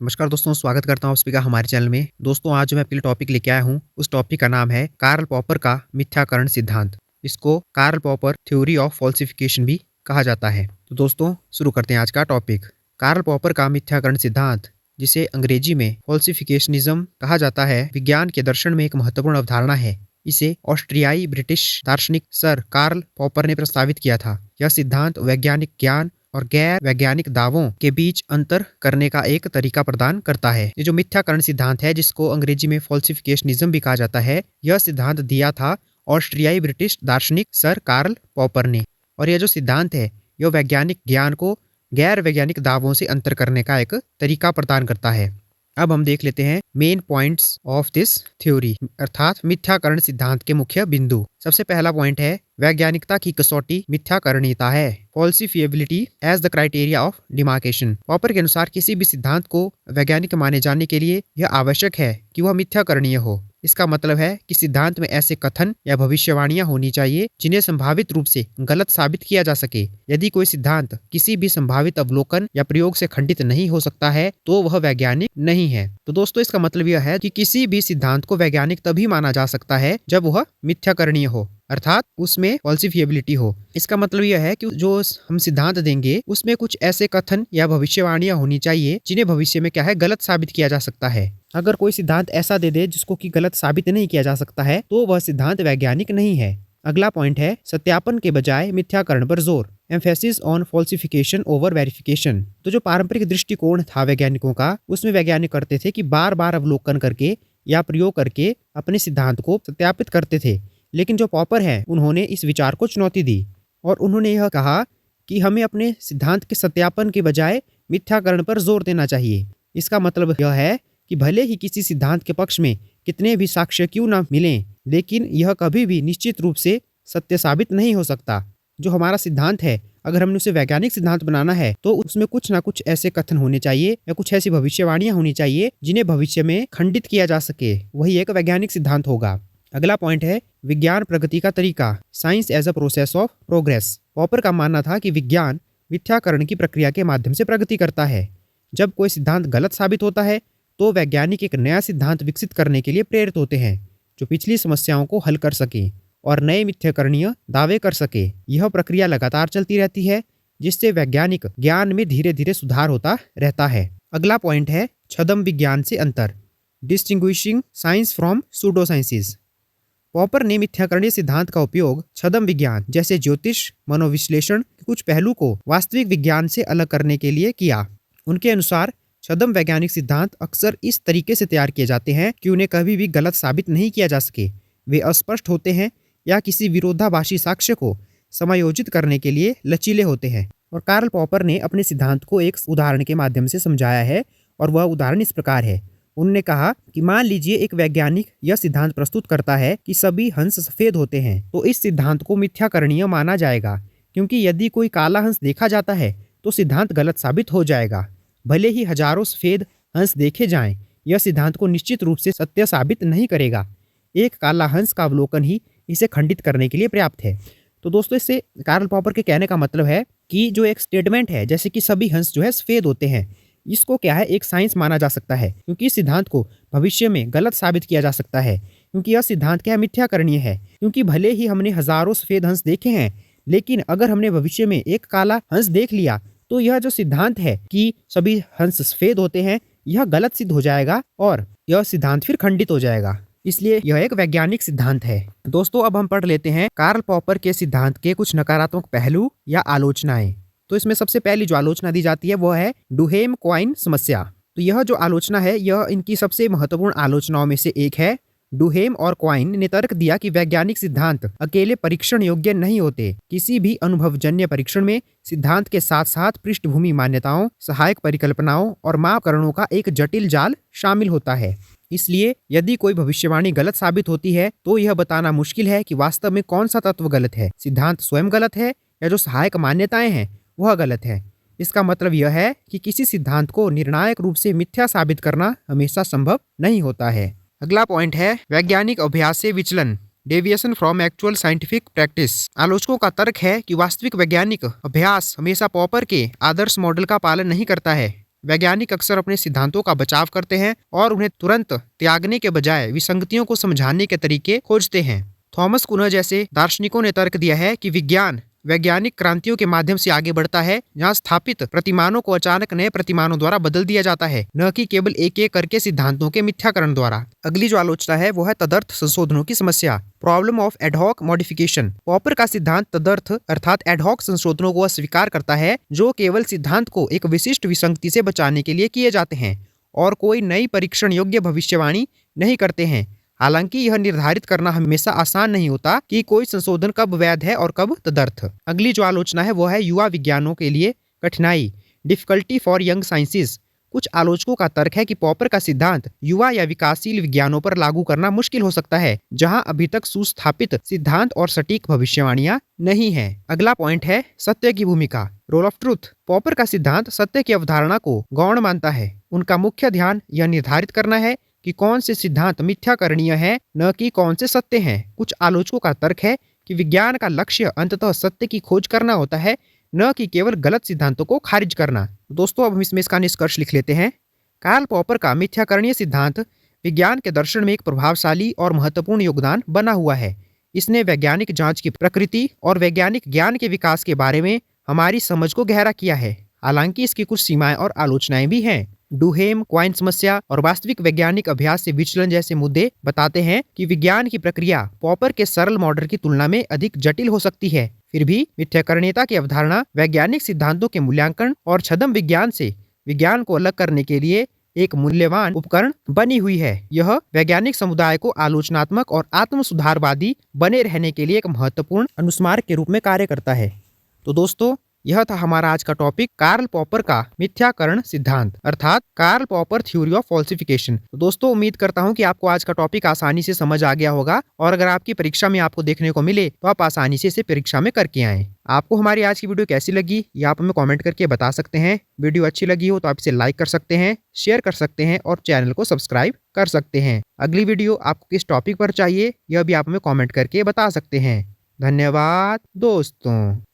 नमस्कार दोस्तों, स्वागत करता हूँ आप सभी का हमारे चैनल में। दोस्तों, आज जो मैं आपके लिए टॉपिक लेके आया हूँ, उस टॉपिक का नाम है कार्ल पॉपर का मिथ्याकरण सिद्धांत। इसको Karl Popper theory of falsification भी कहा जाता है। तो दोस्तों, शुरू करते हैं आज का टॉपिक। कार्ल पॉपर का मिथ्याकरण सिद्धांत, जिसे अंग्रेजी में फॉल्सिफिकेशनिज्म कहा जाता है, विज्ञान के दर्शन में एक महत्वपूर्ण अवधारणा है। इसे ऑस्ट्रियाई ब्रिटिश दार्शनिक सर कार्ल पॉपर ने प्रस्तावित किया था। यह सिद्धांत वैज्ञानिक ज्ञान और गैर वैज्ञानिक दावों के बीच अंतर करने का एक तरीका प्रदान करता है। ये जो मिथ्याकरण सिद्धांत है, जिसको अंग्रेजी में फॉल्सिफिकेशनिज्म भी कहा जाता है, यह सिद्धांत दिया था ऑस्ट्रियाई ब्रिटिश दार्शनिक सर कार्ल पॉपर ने। और यह जो सिद्धांत है, यह वैज्ञानिक ज्ञान को गैर वैज्ञानिक दावों से अंतर करने का एक तरीका प्रदान करता है। अब हम देख लेते हैं main points of this theory, अर्थात मिथ्याकरण सिद्धांत के मुख्य बिंदु। सबसे पहला पॉइंट है, वैज्ञानिकता की कसौटी मिथ्याकरणीयता है। Falsifiability as the criteria of demarcation. Popper के अनुसार किसी भी सिद्धांत को वैज्ञानिक माने जाने के लिए यह आवश्यक है कि वह मिथ्याकरणीय हो। इसका मतलब है कि सिद्धांत में ऐसे कथन या भविष्यवाणियां होनी चाहिए जिन्हें संभावित रूप से गलत साबित किया जा सके। यदि कोई सिद्धांत किसी भी संभावित अवलोकन या प्रयोग से खंडित नहीं हो सकता है, तो वह वैज्ञानिक नहीं है। तो दोस्तों, इसका मतलब यह है कि किसी भी सिद्धांत को वैज्ञानिक तभी माना जा सकता है जब वह मिथ्याकरणीय हो, अर्थात उसमें फॉल्सिफिएबिलिटी हो। इसका मतलब यह है कि जो हम सिद्धांत देंगे, उसमें कुछ ऐसे कथन या भविष्यवाणियां होनी चाहिए जिन्हें भविष्य में क्या है, गलत साबित किया जा सकता है। अगर कोई सिद्धांत ऐसा दे दे जिसको कि गलत साबित नहीं किया जा सकता है, तो वह सिद्धांत वैज्ञानिक नहीं है। अगला पॉइंट है, सत्यापन के बजाय मिथ्याकरण पर जोर। Emphasis on falsification over verification. तो जो पारंपरिक दृष्टिकोण था वैज्ञानिकों का, उसमें वैज्ञानिक करते थे कि बार बार अवलोकन करके या प्रयोग करके अपने सिद्धांत को सत्यापित करते थे। लेकिन जो पॉपर है, उन्होंने इस विचार को चुनौती दी और उन्होंने यह कहा कि हमें अपने सिद्धांत के सत्यापन के बजाय मिथ्याकरण पर जोर देना चाहिए। इसका मतलब यह है कि भले ही किसी सिद्धांत के पक्ष में कितने भी साक्ष्य क्यों ना मिलें, लेकिन यह कभी भी निश्चित रूप से सत्य साबित नहीं हो सकता। जो हमारा सिद्धांत है, अगर हमने उसे वैज्ञानिक सिद्धांत बनाना है, तो उसमें कुछ ना कुछ ऐसे कथन होने चाहिए या कुछ ऐसी भविष्यवाणियां होनी चाहिए जिन्हें भविष्य में खंडित किया जा सके। वही एक वैज्ञानिक सिद्धांत होगा। अगला पॉइंट है, विज्ञान प्रगति का तरीका। Science as a process of progress. Popper का मानना था कि विज्ञान मिथ्याकरण की प्रक्रिया के माध्यम से प्रगति करता है। जब कोई सिद्धांत गलत साबित होता है, तो वैज्ञानिक एक नया सिद्धांत विकसित करने के लिए प्रेरित होते हैं जो पिछली समस्याओं को हल कर सके और नए मिथ्याकरणीय दावे कर सके। यह प्रक्रिया लगातार चलती रहती है, जिससे वैज्ञानिक ज्ञान में धीरे धीरे सुधार होता रहता है। अगला पॉइंट है, छद्म विज्ञान से अंतर। Distinguishing science from pseudo sciences. Popper ने मिथ्याकरणीय सिद्धांत का उपयोग छद्म विज्ञान जैसे ज्योतिष, मनोविश्लेषण के कुछ पहलू को वास्तविक विज्ञान से अलग करने के लिए किया। उनके अनुसार छद्म वैज्ञानिक सिद्धांत अक्सर इस तरीके से तैयार किए जाते हैं कि उन्हें कभी भी गलत साबित नहीं किया जा सके। वे अस्पष्ट होते हैं या किसी विरोधाभासी साक्ष्य को समायोजित करने के लिए लचीले होते हैं। और कार्ल पॉपर ने अपने सिद्धांत को एक उदाहरण के माध्यम से समझाया है, और वह उदाहरण इस प्रकार है। उन्होंने कहा कि मान लीजिए एक वैज्ञानिक यह सिद्धांत प्रस्तुत करता है कि सभी हंस सफेद होते हैं, तो इस सिद्धांत को मिथ्याकरणीय माना जाएगा, क्योंकि यदि कोई काला हंस देखा जाता है तो सिद्धांत गलत साबित हो जाएगा। भले ही हजारों सफेद हंस देखे जाएं, यह सिद्धांत को निश्चित रूप से सत्य साबित नहीं करेगा। एक काला हंस का अवलोकन ही इसे खंडित करने के लिए पर्याप्त है। तो दोस्तों, इससे कार्ल पॉपर के कहने का मतलब है कि जो एक स्टेटमेंट है, जैसे कि सभी हंस जो है सफेद होते हैं, इसको क्या है, एक साइंस माना जा सकता है, क्योंकि इस सिद्धांत को भविष्य में गलत साबित किया जा सकता है, क्योंकि यह सिद्धांत क्या है, मिथ्याकरणीय है। क्योंकि भले ही हमने हजारों सफेद हंस देखे हैं, लेकिन अगर हमने भविष्य में एक काला हंस देख लिया, तो यह जो सिद्धांत है कि सभी हंस सफेद होते हैं, यह गलत सिद्ध हो जाएगा और यह सिद्धांत फिर खंडित हो जाएगा। इसलिए यह एक वैज्ञानिक सिद्धांत है। दोस्तों, अब हम पढ़ लेते हैं कार्ल पॉपर के सिद्धांत के कुछ नकारात्मक पहलू या आलोचनाएं। तो इसमें सबसे पहली जो आलोचना दी जाती है, वह है डुहेम क्वाइन समस्या। तो यह जो आलोचना है, यह इनकी सबसे महत्वपूर्ण आलोचनाओं में से एक है। डुहेम और क्वाइन ने तर्क दिया कि वैज्ञानिक सिद्धांत अकेले परीक्षण योग्य नहीं होते। किसी भी अनुभवजन्य परीक्षण में सिद्धांत के साथ साथ पृष्ठभूमि मान्यताओं, सहायक परिकल्पनाओं और मापकरणों का एक जटिल जाल शामिल होता है। इसलिए यदि कोई भविष्यवाणी गलत साबित होती है, तो यह बताना मुश्किल है कि वास्तव में कौन सा तत्व गलत है, सिद्धांत स्वयं गलत है या जो सहायक मान्यताएं हैं वह गलत है। इसका मतलब यह है कि किसी सिद्धांत को निर्णायक रूप से मिथ्या साबित करना हमेशा संभव नहीं होता है। अगला पॉइंट है, वैज्ञानिक अभ्यास से विचलन। Deviation from actual scientific practice. आलोचकों का तर्क है कि वास्तविक वैज्ञानिक अभ्यास हमेशा पॉपर के आदर्श मॉडल का पालन नहीं करता है। वैज्ञानिक अक्सर अपने सिद्धांतों का बचाव करते हैं और उन्हें तुरंत त्यागने के बजाय विसंगतियों को समझाने के तरीके खोजते हैं। थॉमस कुनर जैसे दार्शनिकों ने तर्क दिया है कि विज्ञान वैज्ञानिक क्रांतियों के माध्यम से आगे बढ़ता है, जहाँ स्थापित प्रतिमानों को अचानक नए प्रतिमानों द्वारा बदल दिया जाता है, न कि केवल एक एक करके सिद्धांतों के मिथ्याकरण द्वारा। अगली जो आलोचना है वो है तदर्थ संशोधनों की समस्या, problem of ad hoc modification. Popper का सिद्धांत तदर्थ अर्थात एडहॉक संशोधनों को अस्वीकार करता है, जो केवल सिद्धांत को एक विशिष्ट विसंगति से बचाने के लिए किए जाते हैं और कोई नई परीक्षण योग्य भविष्यवाणी नहीं करते हैं। हालांकि यह निर्धारित करना हमेशा आसान नहीं होता कि कोई संशोधन कब वैध है और कब तदर्थ। अगली जो आलोचना है वो है युवा विज्ञानों के लिए कठिनाई, डिफिकल्टी फॉर यंग साइंसेज। कुछ आलोचकों का तर्क है कि पॉपर का सिद्धांत युवा या विकासशील विज्ञानों पर लागू करना मुश्किल हो सकता है, जहां अभी तक सुस्थापित सिद्धांत और सटीक भविष्यवाणियां नहीं है। अगला पॉइंट है सत्य की भूमिका, रोल ऑफ ट्रूथ। पॉपर का सिद्धांत सत्य की अवधारणा को गौण मानता है। उनका मुख्य ध्यान यह निर्धारित करना है कि कौन से सिद्धांत मिथ्याकरणीय है, न कि कौन से सत्य हैं। कुछ आलोचकों का तर्क है कि विज्ञान का लक्ष्य अंततः सत्य की खोज करना होता है, न कि केवल गलत सिद्धांतों को खारिज करना। दोस्तों अब हम इसमें इसका निष्कर्ष लिख लेते हैं। कार्ल पॉपर का मिथ्याकरणीय सिद्धांत विज्ञान के दर्शन में एक प्रभावशाली और महत्वपूर्ण योगदान बना हुआ है। इसने वैज्ञानिक जांच की प्रकृति और वैज्ञानिक ज्ञान के विकास के बारे में हमारी समझ को गहरा किया है। हालांकि इसकी कुछ सीमाएं और आलोचनाएं भी हैं। डुहेम क्वाइन समस्या और वास्तविक वैज्ञानिक अभ्यास से विचलन जैसे मुद्दे बताते हैं कि विज्ञान की प्रक्रिया पॉपर के सरल मॉडल की तुलना में अधिक जटिल हो सकती है। फिर भी मिथ्याकरणीयता की अवधारणा वैज्ञानिक सिद्धांतों के मूल्यांकन और छद्म विज्ञान से विज्ञान को अलग करने के लिए एक मूल्यवान उपकरण बनी हुई है। यह वैज्ञानिक समुदाय को आलोचनात्मक और आत्म सुधारवादी बने रहने के लिए एक महत्वपूर्ण अनुस्मारक के रूप में कार्य करता है। तो दोस्तों यह था हमारा आज का टॉपिक, कार्ल पॉपर का मिथ्याकरण सिद्धांत अर्थात Karl Popper theory of falsification. तो दोस्तों उम्मीद करता हूं कि आपको आज का टॉपिक आसानी से समझ आ गया होगा और अगर आपकी परीक्षा में आपको देखने को मिले तो आप आसानी से इसे परीक्षा में करके आएं। आपको हमारी आज की वीडियो कैसी लगी ये आप हमें कमेंट करके बता सकते हैं। वीडियो अच्छी लगी हो तो आप इसे लाइक कर सकते हैं, शेयर कर सकते हैं और चैनल को सब्सक्राइब कर सकते हैं। अगली वीडियो आपको किस टॉपिक पर चाहिए यह भी आप हमें कमेंट करके बता सकते हैं। धन्यवाद दोस्तों।